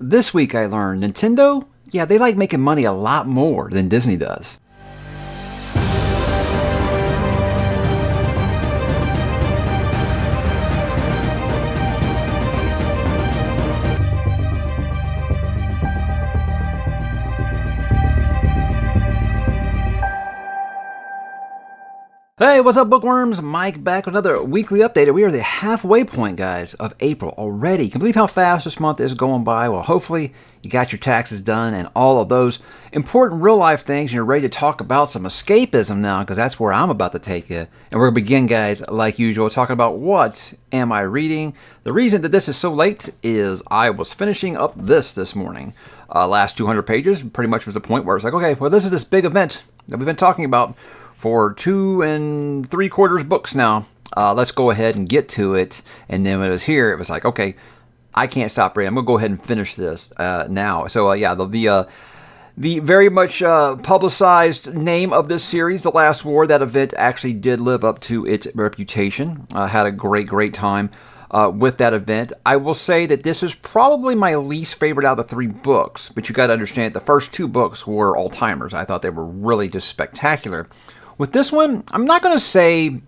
This week I learned Nintendo, yeah, they like making money a lot more than Disney does. Hey, what's up, bookworms? Mike back with another weekly update. We are the halfway point, guys, of April already. Can you believe how fast this month is going by? Well, hopefully you got your taxes done and all of those important real-life things, and you're ready to talk about some escapism now, because that's where I'm about to take you. And we're going to begin, guys, like usual, talking about what am I reading. The reason that this is so late is I was finishing up this morning. Last 200 pages pretty much was the point where it's like, okay, well, this is this big event that we've been talking about for 2 3/4 books now. Let's go ahead and get to it. And then when it was here, it was like, okay, I can't stop reading. I'm gonna go ahead and finish this now. So yeah, the very much publicized name of this series, The Last War, that event actually did live up to its reputation. Had a great time with that event. I will say that this is probably my least favorite out of the 3 books, but you got to understand the first 2 books were all-timers. I thought they were really just spectacular. With this one, I'm not going to say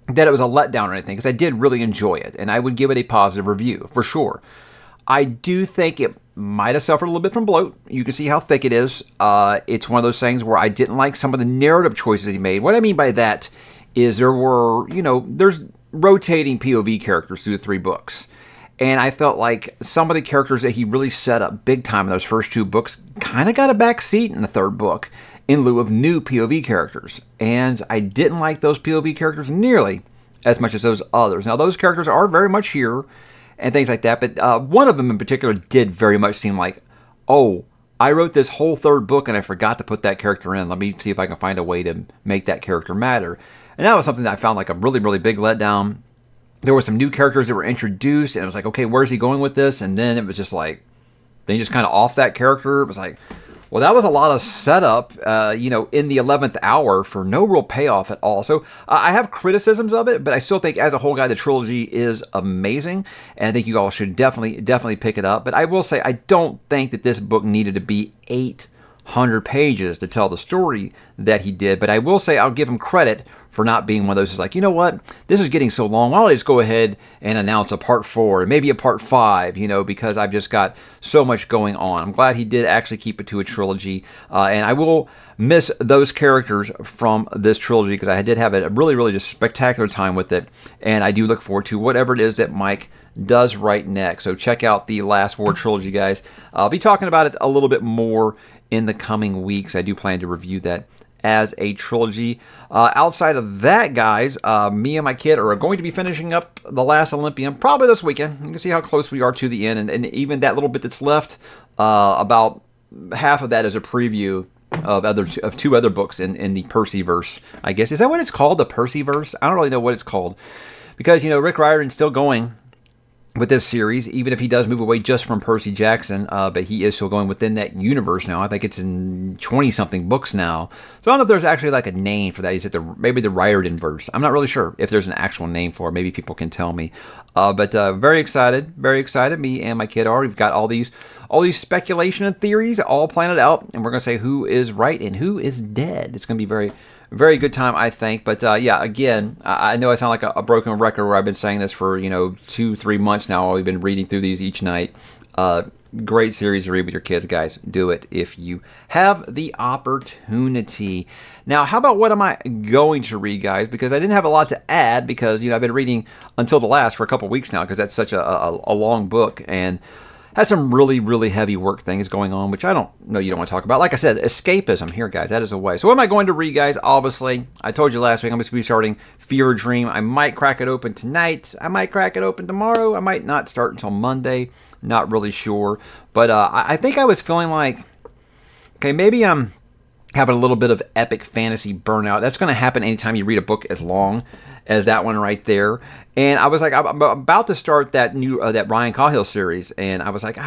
that it was a letdown or anything, because I did really enjoy it, and I would give it a positive review, for sure. I do think it might have suffered a little bit from bloat. You can see how thick it is. It's one of those things where I didn't like some of the narrative choices he made. What I mean by that is there's rotating POV characters through the 3 books. And I felt like some of the characters that he really set up big time in those first 2 books kind of got a back seat in the 3rd book in lieu of new POV characters. And I didn't like those POV characters nearly as much as those others. Now, those characters are very much here and things like that, but one of them in particular did very much seem like, oh, I wrote this whole 3rd book and I forgot to put that character in. Let me see if I can find a way to make that character matter. And that was something that I found like a really big letdown. There were some new characters that were introduced, and it was like, okay, where's he going with this? And then it was just like, then you just kind of off that character. It was like, well, that was a lot of setup, in the 11th hour for no real payoff at all. So I have criticisms of it, but I still think as a whole guy, the trilogy is amazing. And I think you all should definitely pick it up. But I will say, I don't think that this book needed to be 800 pages to tell the story that he did. But I will say, I'll give him credit for not being one of those who's like, you know what, this is getting so long, why don't I just go ahead and announce a part 4, maybe a part 5, because I've just got so much going on. I'm glad he did actually keep it to a trilogy, and I will miss those characters from this trilogy, because I did have a really just spectacular time with it, and I do look forward to whatever it is that Mike does right next. So check out the Last War trilogy, guys. I'll be talking about it a little bit more in the coming weeks. I do plan to review that as a trilogy. Outside of that, guys, me and my kid are going to be finishing up The Last Olympian probably this weekend. You can see how close we are to the end, and even that little bit that's left, about half of that is a preview of 2 other books in the Percyverse, I guess. Is that what it's called, the Percyverse? I don't really know what it's called, because, Rick Riordan's still going with this series, even if he does move away just from Percy Jackson, but he is still going within that universe now. I think it's in 20-something books now. So I don't know if there's actually like a name for that. Is it maybe the Riordan verse? I'm not really sure if there's an actual name for it. Maybe people can tell me. But very excited. Me and my kid are. We've got all these speculation and theories all planned out, and we're going to say who is right and who is dead. It's going to be very good time, I think. But yeah, again, I know I sound like a broken record where I've been saying this for 2-3 months now while we've been reading through these each night. Great series to read with your kids, guys. Do it if you have the opportunity. Now, how about what am I going to read, guys? Because I didn't have a lot to add, because I've been reading Until the Last for a couple weeks now, because that's such a long book, and has some really heavy work things going on, which I don't know you don't want to talk about. Like I said, escapism here, guys. That is the way. So what am I going to read, guys? Obviously, I told you last week I'm going to be starting Fever Dream. I might crack it open tonight. I might crack it open tomorrow. I might not start until Monday. Not really sure. But I think I was feeling like, okay, maybe I'm having a little bit of epic fantasy burnout. That's going to happen anytime you read a book as long as that one right there. And I was like, I'm about to start that new that Ryan Cahill series, and I was like,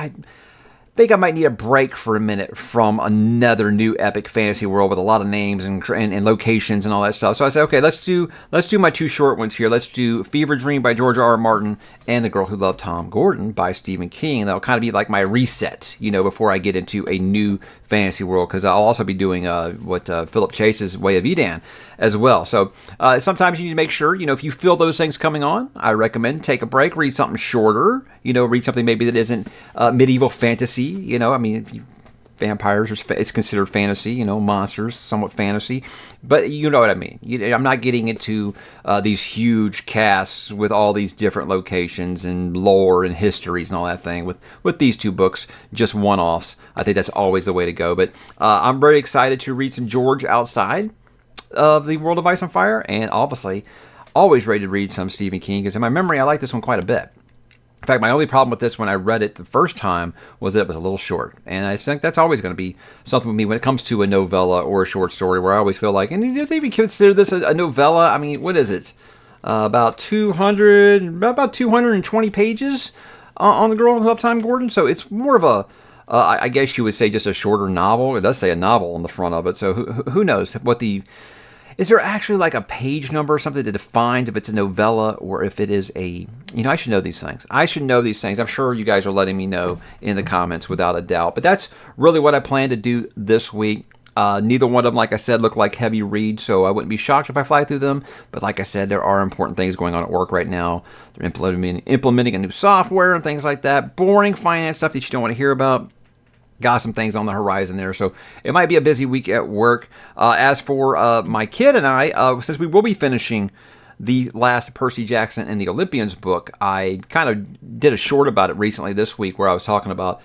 think I might need a break for a minute from another new epic fantasy world with a lot of names and locations and all that stuff. So I said, okay, let's do my two short ones here. Let's do Fever Dream by George R.R. Martin and The Girl Who Loved Tom Gordon by Stephen King. That'll kind of be like my reset, before I get into a new fantasy world, because I'll also be doing Philip Chase's Way of Edan as well. So sometimes you need to make sure, if you feel those things coming on, I recommend take a break, read something shorter, read something maybe that isn't medieval fantasy. Vampires, it's considered fantasy, monsters, somewhat fantasy, but you know what I mean. I'm not getting into these huge casts with all these different locations and lore and histories and all that thing. With these two books, just one-offs. I think that's always the way to go. But I'm very excited to read some George outside of the world of Ice and Fire, and obviously always ready to read some Stephen King, because in my memory, I like this one quite a bit. In fact, my only problem with this when I read it the first time was that it was a little short. And I think that's always going to be something with me when it comes to a novella or a short story, where I always feel like, and do they even consider this a novella? I mean, what is it? About 220 pages on The Girl Who Loved Tom Gordon. So it's more of a, I guess you would say, just a shorter novel. It does say a novel on the front of it. So who knows what the... Is there actually like a page number or something that defines if it's a novella or if it is a... I should know these things. I'm sure you guys are letting me know in the comments without a doubt. But that's really what I plan to do this week. Neither one of them, like I said, look like heavy reads, so I wouldn't be shocked if I fly through them. But like I said, there are important things going on at work right now. They're implementing a new software and things like that. Boring finance stuff that you don't want to hear about. Got some things on the horizon there, so it might be a busy week at work. As for my kid and I, since we will be finishing the last Percy Jackson and the Olympians book, I kind of did a short about it recently this week, where I was talking about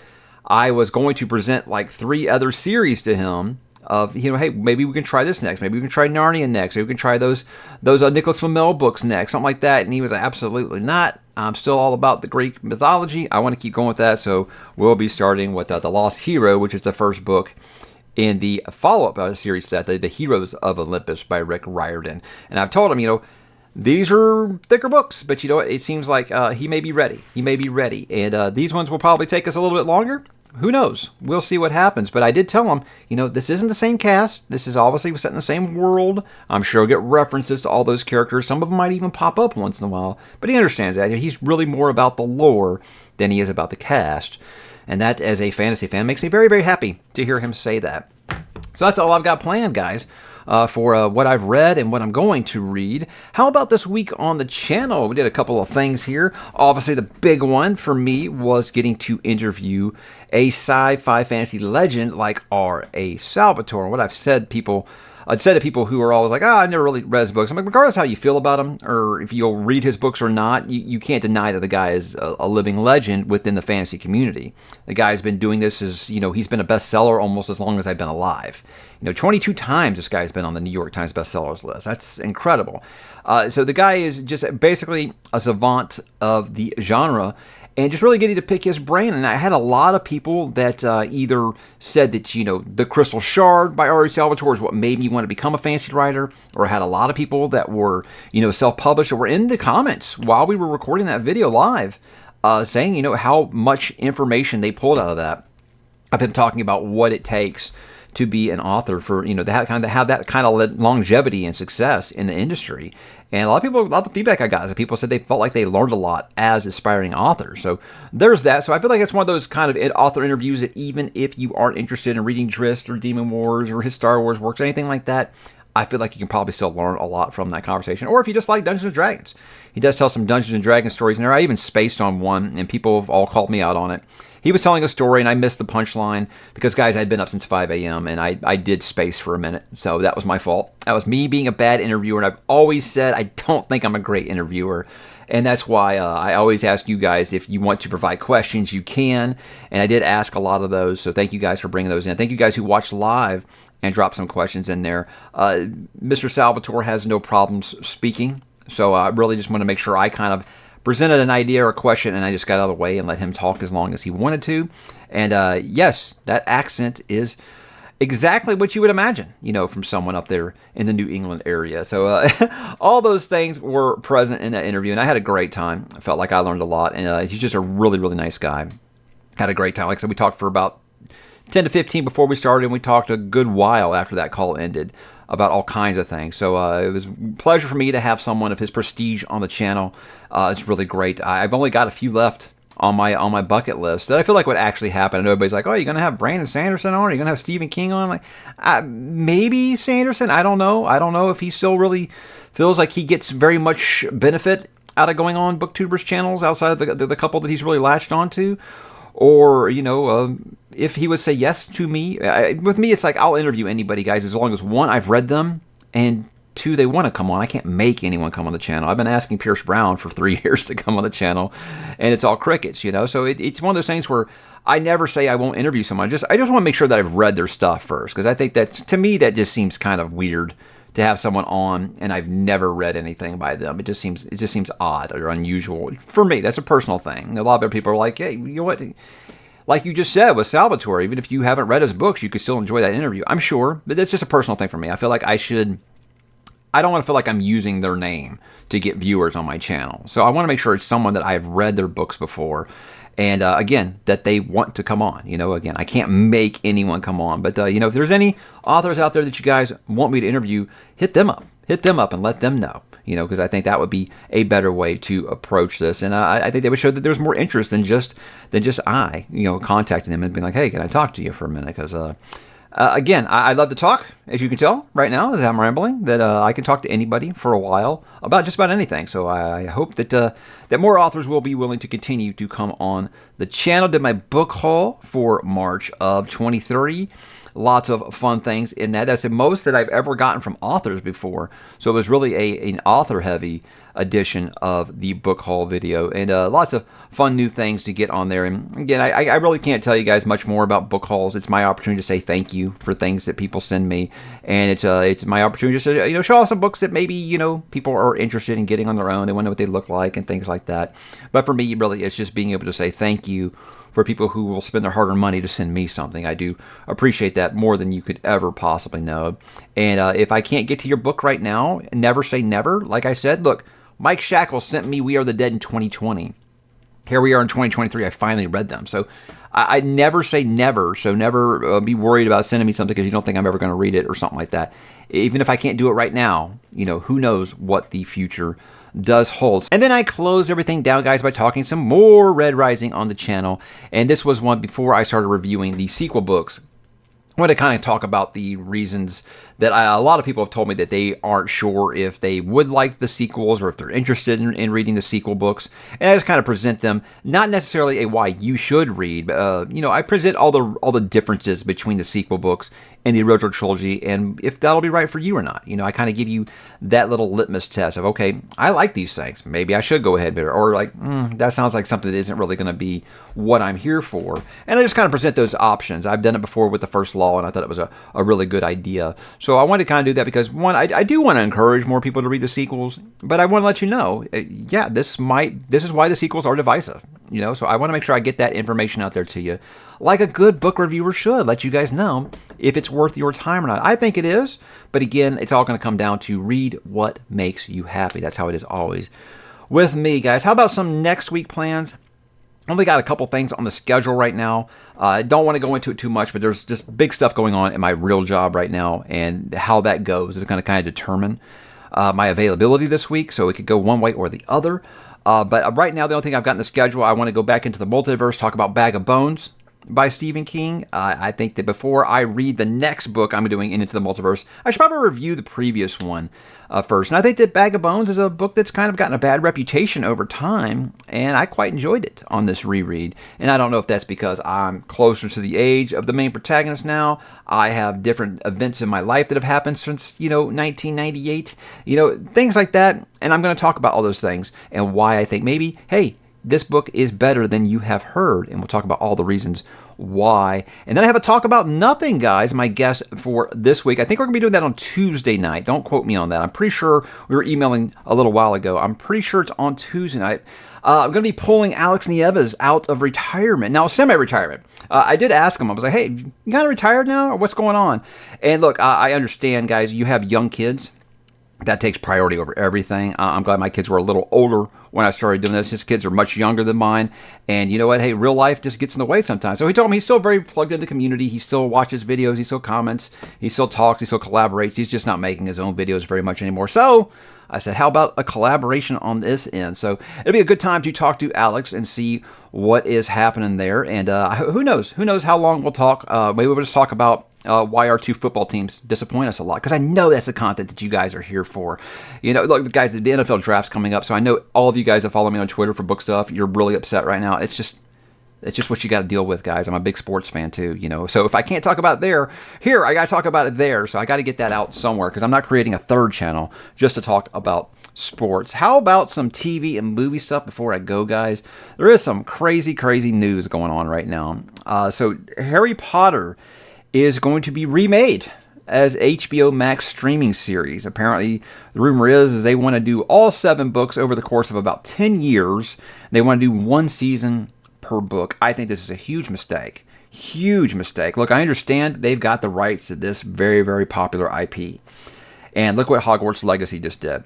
I was going to present like 3 other series to him of, hey, maybe we can try this next, maybe we can try Narnia next, maybe we can try those Nicholas Flamel books next, something like that. And he was like, absolutely not. I'm still all about the Greek mythology. I want to keep going with that. So we'll be starting with The Lost Hero, which is the first book in the follow-up series to that, The Heroes of Olympus by Rick Riordan. And I've told him, these are thicker books, but it seems like he may be ready. And these ones will probably take us a little bit longer. Who knows? We'll see what happens. But I did tell him, this isn't the same cast. This is obviously set in the same world. I'm sure he'll get references to all those characters. Some of them might even pop up once in a while. But he understands that. He's really more about the lore than he is about the cast. And that, as a fantasy fan, makes me very, very happy to hear him say that. So that's all I've got planned, guys. For what I've read and what I'm going to read. How about this week on the channel? We did a couple of things here. Obviously, the big one for me was getting to interview a sci-fi fantasy legend like R.A. Salvatore. And what I've said to people who are always like, I never really read his books. I'm like, regardless how you feel about him, or if you'll read his books or not, you can't deny that the guy is a living legend within the fantasy community. The guy's been doing this he's been a bestseller almost as long as I've been alive. 22 times this guy's been on the New York Times bestsellers list. That's incredible. So the guy is just basically a savant of the genre, and just really getting to pick his brain. And I had a lot of people that either said that, The Crystal Shard by R.A. Salvatore is what made me want to become a fantasy writer, or I had a lot of people that were, self-published, or were in the comments while we were recording that video live, saying, how much information they pulled out of that. I've been talking about what it takes to be an author, for to have that kind of longevity and success in the industry. And a lot of the feedback I got is that people said they felt like they learned a lot as aspiring authors. So there's that. So I feel like it's one of those kind of author interviews that even if you aren't interested in reading Drizzt or Demon Wars or his Star Wars works, anything like that, I feel like you can probably still learn a lot from that conversation. Or if you just like Dungeons & Dragons. He does tell some Dungeons & Dragons stories in there. I even spaced on one, and people have all called me out on it. He was telling a story, and I missed the punchline because, guys, I'd been up since 5 a.m., and I did space for a minute. So that was my fault. That was me being a bad interviewer, and I've always said I don't think I'm a great interviewer. And that's why I always ask you guys, if you want to provide questions, you can. And I did ask a lot of those, so thank you guys for bringing those in. Thank you guys who watched live and dropped some questions in there. Mr. Salvatore has no problems speaking, so I really just want to make sure I kind of presented an idea or a question, and I just got out of the way and let him talk as long as he wanted to. And yes, that accent is exactly what you would imagine, from someone up there in the New England area. So all those things were present in that interview, and I had a great time. I felt like I learned a lot, and he's just a really, really nice guy. Had a great time. Like I said, we talked for about 10 to 15 before we started, and we talked a good while after that call ended about all kinds of things. So it was a pleasure for me to have someone of his prestige on the channel. It's really great. I've only got a few left on my bucket list that I feel like would actually happen. I know everybody's like, oh, you're going to have Brandon Sanderson on? Are you going to have Stephen King on? Like, maybe Sanderson. I don't know. I don't know if he still really feels like he gets very much benefit out of going on BookTubers channels outside of the couple that he's really latched onto. Or, if he would say yes to me. With me, it's like I'll interview anybody, guys, as long as, one, I've read them, and two, they want to come on. I can't make anyone come on the channel. I've been asking Pierce Brown for 3 years to come on the channel, and it's all crickets, So it's one of those things where I never say I won't interview someone. I just want to make sure that I've read their stuff first, because I think that, to me, that just seems kind of weird to have someone on and I've never read anything by them. It just seems odd or unusual for me. That's a personal thing. A lot of other people are like, hey, you know what? Like you just said with Salvatore, even if you haven't read his books, you could still enjoy that interview. I'm sure, but that's just a personal thing for me. I feel like I don't want to feel like I'm using their name to get viewers on my channel. So I want to make sure it's someone that I've read their books before. And again, that they want to come on. Again, I can't make anyone come on. But, if there's any authors out there that you guys want me to interview, hit them up. Hit them up and let them know. Because I think that would be a better way to approach this. And I think they would show that there's more interest than just I, contacting them and being like, hey, can I talk to you for a minute? Because, again, I love to talk, as you can tell right now, as I'm rambling, that I can talk to anybody for a while about just about anything. So I hope that more authors will be willing to continue to come on the channel. Did my book haul for March of 2030. Lots of fun things in that. That's the most that I've ever gotten from authors before. So it was really an author-heavy edition of the book haul video, and lots of fun new things to get on there. And again, I really can't tell you guys much more about book hauls. It's my opportunity to say thank you for things that people send me, and it's my opportunity to show off some books that maybe people are interested in getting on their own. They want to know what they look like and things like that. But for me, really, it's just being able to say thank you for people who will spend their hard-earned money to send me something. I do appreciate that more than you could ever possibly know. And if I can't get to your book right now, never say never. Like I said, look, Mike Shackle sent me We Are the Dead in 2020. Here we are in 2023. I finally read them. So I never say never. So never be worried about sending me something because you don't think I'm ever going to read it or something like that. Even if I can't do it right now, who knows what the future does hold. And then I closed everything down, guys, by talking some more Red Rising on the channel. And this was one before I started reviewing the sequel books. I want to kind of talk about the reasons that a lot of people have told me that they aren't sure if they would like the sequels or if they're interested in reading the sequel books. And I just kind of present them, not necessarily a why you should read, but I present all the differences between the sequel books and the original trilogy, and if that'll be right for you or not. I kind of give you that little litmus test of, okay, I like these things. Maybe I should go ahead and or like, that sounds like something that isn't really going to be what I'm here for. And I just kind of present those options. I've done it before with the First Law, and I thought it was a really good idea. So I wanted to kind of do that because, one, I do want to encourage more people to read the sequels, but I want to let you know, yeah, this is why the sequels are divisive. So I want to make sure I get that information out there to you, like a good book reviewer should, let you guys know if it's worth your time or not. I think it is, but again, it's all going to come down to read what makes you happy. That's how it is always with me, guys. How about some next week plans? Only got a couple things on the schedule right now. I don't want to go into it too much, but there's just big stuff going on in my real job right now, and how that goes is going to kind of determine my availability this week, so it could go one way or the other. But right now, the only thing I've got in the schedule, I want to go back into the multiverse, talk about Bag of Bones by Stephen King. I think that before I read the next book I'm doing Into the Multiverse, I should probably review the previous one first. And I think that Bag of Bones is a book that's kind of gotten a bad reputation over time, and I quite enjoyed it on this reread. And I don't know if that's because I'm closer to the age of the main protagonist now. I have different events in my life that have happened since, 1998, things like that. And I'm going to talk about all those things and why I think maybe, hey, this book is better than you have heard, and we'll talk about all the reasons why. And then I have a talk about nothing, guys, my guest for this week. I think we're going to be doing that on Tuesday night. Don't quote me on that. I'm pretty sure we were emailing a little while ago. I'm pretty sure it's on Tuesday night. I'm going to be pulling Alex Nieves out of retirement. Now, semi-retirement. I did ask him. I was like, hey, you kind of retired now, or what's going on? And look, I understand, guys, you have young kids. That takes priority over everything. I'm glad my kids were a little older when I started doing this. His kids are much younger than mine. And you know what? Hey, real life just gets in the way sometimes. So he told me he's still very plugged into the community. He still watches videos. He still comments. He still talks. He still collaborates. He's just not making his own videos very much anymore. So I said, how about a collaboration on this end? So it'll be a good time to talk to Alex and see what is happening there. And who knows? Who knows how long we'll talk? Maybe we'll just talk about why our two football teams disappoint us a lot, because I know that's the content that you guys are here for. You know, look, guys, the NFL draft's coming up, so I know all of you guys that follow me on Twitter for book stuff, you're really upset right now. It's just what you got to deal with, guys. I'm a big sports fan too, you know. So if I can't talk about it there, here I got to talk about it there. So I got to get that out somewhere, because I'm not creating a third channel just to talk about sports. How about some TV and movie stuff before I go, guys? There is some crazy news going on right now. So Harry Potter is going to be remade as HBO Max streaming series. Apparently, the rumor is they want to do all 7 books over the course of about 10 years. They want to do 1 season per book. I think this is a huge mistake. Huge mistake. Look, I understand they've got the rights to this very popular IP. And look what Hogwarts Legacy just did.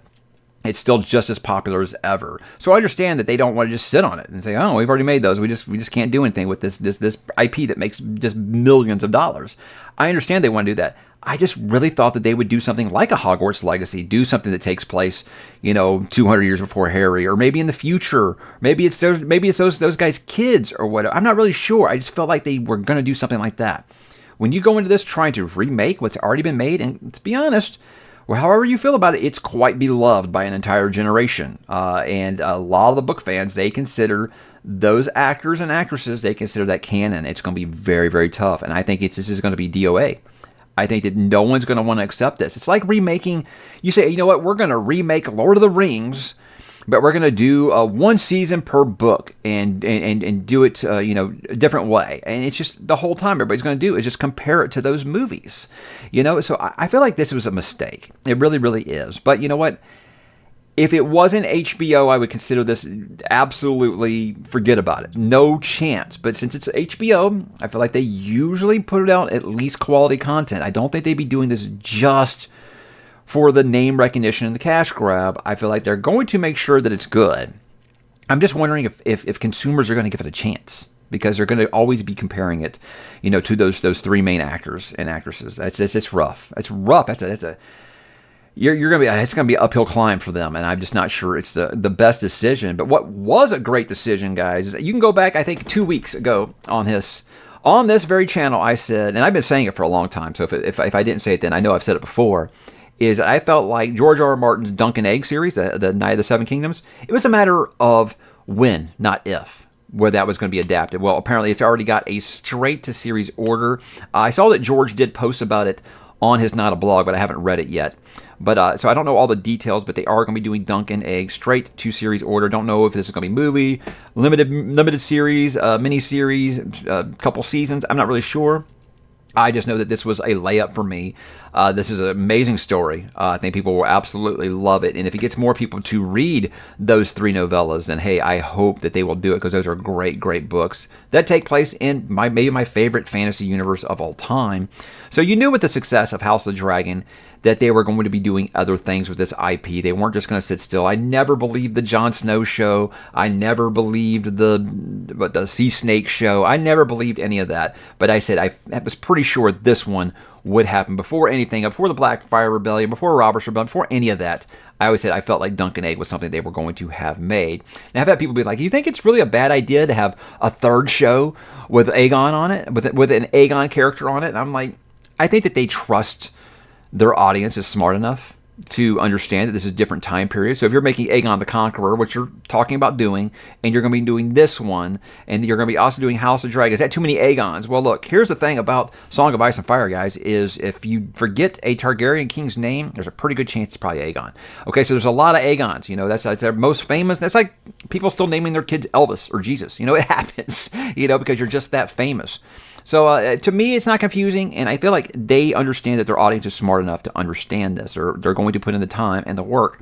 It's still just as popular as ever. So I understand that they don't want to just sit on it and say, "Oh, we've already made those. We just can't do anything with this IP that makes just millions of dollars." I understand they want to do that. I just really thought that they would do something like a Hogwarts Legacy, do something that takes place, 200 years before Harry, or maybe in the future. Maybe it's those guys' kids or whatever. I'm not really sure. I just felt like they were going to do something like that. When you go into this trying to remake what's already been made, and to be honest, well, however you feel about it, it's quite beloved by an entire generation. And a lot of the book fans, they consider those actors and actresses, they consider that canon. It's going to be very tough. And I think this is going to be DOA. I think that no one's going to want to accept this. It's like remaking, you say, you know what, we're going to remake Lord of the Rings, but we're going to do 1 season per book and do it, a different way. And it's just the whole time everybody's going to do is just compare it to those movies, So I feel like this was a mistake. It really is. But you know what? If it wasn't HBO, I would consider this absolutely forget about it. No chance. But since it's HBO, I feel like they usually put it out at least quality content. I don't think they'd be doing this just for the name recognition and the cash grab. I feel like they're going to make sure that it's good. I'm just wondering if consumers are going to give it a chance, because they're going to always be comparing it, to those 3 main actors and actresses. It's rough. It's rough. You're going to be, it's going to be an uphill climb for them, and I'm just not sure it's the best decision. But what was a great decision, guys, is that you can go back, I think 2 weeks ago on this very channel, I said, and I've been saying it for a long time, so if I didn't say it then, I know I've said it before, is that I felt like George R. R. Martin's Dunk and Egg series, the Night of the Seven Kingdoms, it was a matter of when, not if, where that was going to be adapted. Well, apparently it's already got a straight-to-series order. I saw that George did post about it on his Not a Blog, but I haven't read it yet. But so I don't know all the details, but they are going to be doing Dunk and Egg straight to series order. Don't know if this is going to be movie, limited series, mini series, couple seasons. I'm not really sure. I just know that this was a layup for me. This is an amazing story. I think people will absolutely love it. And if it gets more people to read those 3 novellas, then hey, I hope that they will do it, because those are great books that take place in maybe my favorite fantasy universe of all time. So you knew with the success of House of the Dragon that they were going to be doing other things with this IP. They weren't just going to sit still. I never believed the Jon Snow show. I never believed the Sea Snake show. I never believed any of that. But I said I was pretty sure this one would happen before anything, before the Blackfire Rebellion, before Robert's Rebellion, before any of that. I always said I felt like Dunk and Egg was something they were going to have made. Now I've had people be like, "You think it's really a bad idea to have a 3rd show with Aegon on it, with an Aegon character on it?" And I'm like, I think that they trust their audience is smart enough to understand that this is a different time period. So if you're making Aegon the Conqueror, which you're talking about doing, and you're going to be doing this one, and you're going to be also doing House of Dragons, is that too many Aegons? Well, look, here's the thing about Song of Ice and Fire, guys, is if you forget a Targaryen king's name, there's a pretty good chance it's probably Aegon. Okay, so there's a lot of Aegons. That's their most famous. That's like people still naming their kids Elvis or Jesus. It happens, because you're just that famous. So to me, it's not confusing, and I feel like they understand that their audience is smart enough to understand this, or they're going to put in the time and the work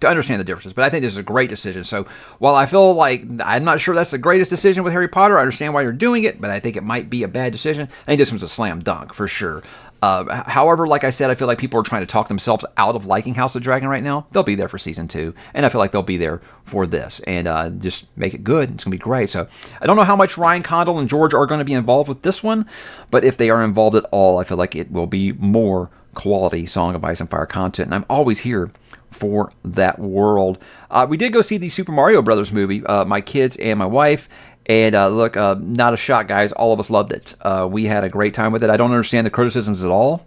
to understand the differences. But I think this is a great decision. So while I feel like I'm not sure that's the greatest decision with Harry Potter, I understand why you're doing it, but I think it might be a bad decision. I think this one's a slam dunk for sure. However, like I said, I feel like people are trying to talk themselves out of liking House of Dragon right now. They'll be there for season 2, and I feel like they'll be there for this, and just make it good. It's going to be great. So I don't know how much Ryan Condal and George are going to be involved with this one, but if they are involved at all, I feel like it will be more quality Song of Ice and Fire content, and I'm always here for that world. We did go see the Super Mario Brothers movie, my kids and my wife. And look, not a shot, guys. All of us loved it. We had a great time with it. I don't understand the criticisms at all.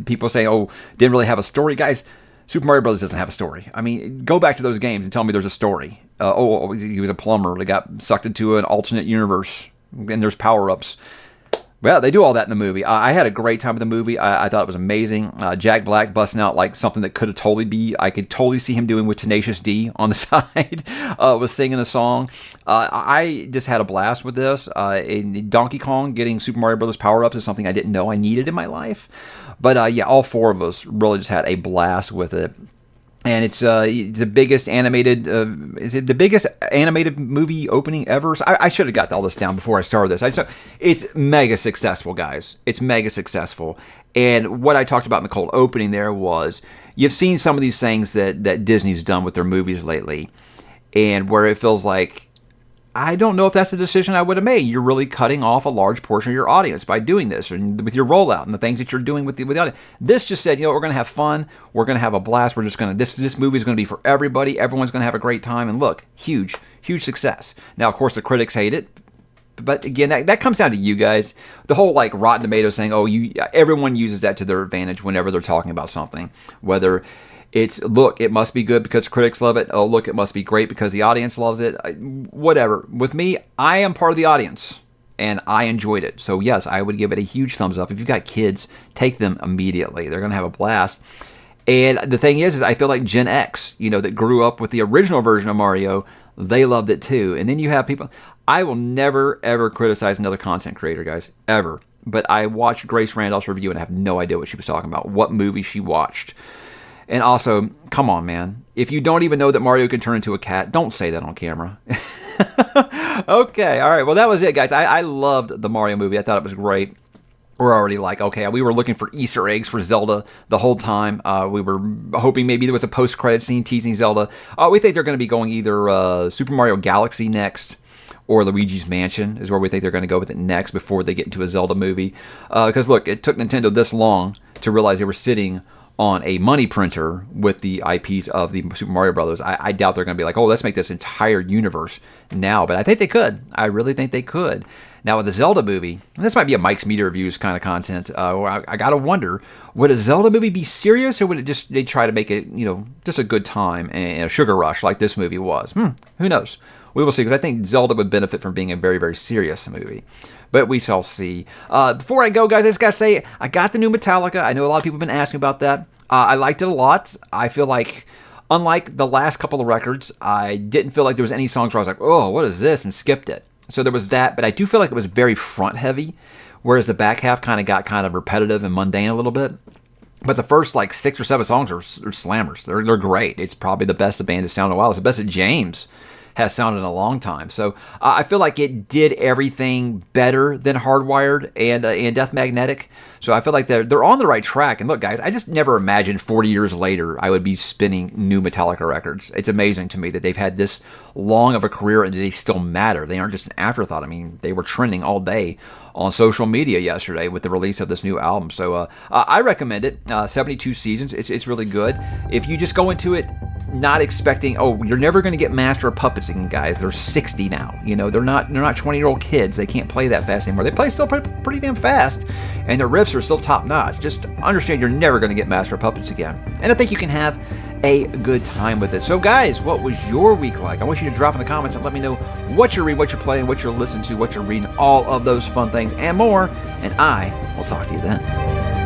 People say, oh, didn't really have a story. Guys, Super Mario Brothers doesn't have a story. I mean, go back to those games and tell me there's a story. He was a plumber that got sucked into an alternate universe, and there's power-ups. Well, they do all that in the movie. I had a great time with the movie. I thought it was amazing. Jack Black busting out like something that could have totally be, I could totally see him doing with Tenacious D on the side, was singing a song. I just had a blast with this. Donkey Kong getting Super Mario Brothers power-ups is something I didn't know I needed in my life. But yeah, all four of us really just had a blast with it. And it's the biggest animated, is it the biggest animated movie opening ever? So I should have got all this down before I started this. It's mega successful, guys. It's mega successful. And what I talked about in the cold opening there was, you've seen some of these things that Disney's done with their movies lately, and where it feels like, I don't know if that's the decision I would have made. You're really cutting off a large portion of your audience by doing this, and with your rollout and the things that you're doing with the audience. This just said, we're going to have fun. We're going to have a blast. We're just going to, this movie is going to be for everybody. Everyone's going to have a great time. And look, huge success. Now, of course, the critics hate it. But again, that comes down to you guys. The whole like Rotten Tomatoes saying, everyone uses that to their advantage whenever they're talking about something. Whether it's, look, it must be good because critics love it. Oh, look, it must be great because the audience loves it. Whatever. With me, I am part of the audience, and I enjoyed it. So, yes, I would give it a huge thumbs up. If you've got kids, take them immediately. They're going to have a blast. And the thing is I feel like Gen X, that grew up with the original version of Mario, they loved it too. And then you have people, I will never, ever criticize another content creator, guys, ever. But I watched Grace Randolph's review, and I have no idea what she was talking about, what movie she watched. And also, come on, man. If you don't even know that Mario can turn into a cat, don't say that on camera. Okay, all right. Well, that was it, guys. I loved the Mario movie. I thought it was great. We're already like, okay, we were looking for Easter eggs for Zelda the whole time. We were hoping maybe there was a post-credit scene teasing Zelda. We think they're going to be going either Super Mario Galaxy next, or Luigi's Mansion is where we think they're going to go with it next before they get into a Zelda movie. Because, look, it took Nintendo this long to realize they were sitting on a money printer with the IPs of the Super Mario Brothers. I doubt they're going to be like, let's make this entire universe now. But I think they could. I really think they could. Now with the Zelda movie, and this might be a Mike's Media Reviews kind of content, I got to wonder, would a Zelda movie be serious, or would it just, they try to make it, just a good time and a sugar rush like this movie was? Who knows? We will see, because I think Zelda would benefit from being a very, very serious movie. But we shall see. Before I go, guys, I just got to say, I got the new Metallica. I know a lot of people have been asking about that. I liked it a lot. I feel like, unlike the last couple of records, I didn't feel like there was any songs where I was like, oh, what is this? And skipped it. So there was that, but I do feel like it was very front-heavy, whereas the back half kind of repetitive and mundane a little bit. But the first, 6 or 7 songs are slammers. They're great. It's probably the best the band has sounded in a while. It's the best that James has sounded in a long time. So I feel like it did everything better than Hardwired and Death Magnetic. So I feel like they're on the right track. And look, guys, I just never imagined 40 years later I would be spinning new Metallica records. It's amazing to me that they've had this long of a career and they still matter. They aren't just an afterthought. I mean, they were trending all day on social media yesterday with the release of this new album. So I recommend it. 72 seasons. It's really good. If you just go into it not expecting, you're never going to get Master of Puppets again, guys. They're 60 now. They're not 20-year-old kids. They can't play that fast anymore. They play still pretty damn fast, and their riffs are still top notch. Just understand you're never going to get Master of Puppets again. And I think you can have a good time with it. So, guys, what was your week like? I want you to drop in the comments and let me know what you're reading, what you're playing, what you're listening to, what you're reading, all of those fun things and more. And I will talk to you then.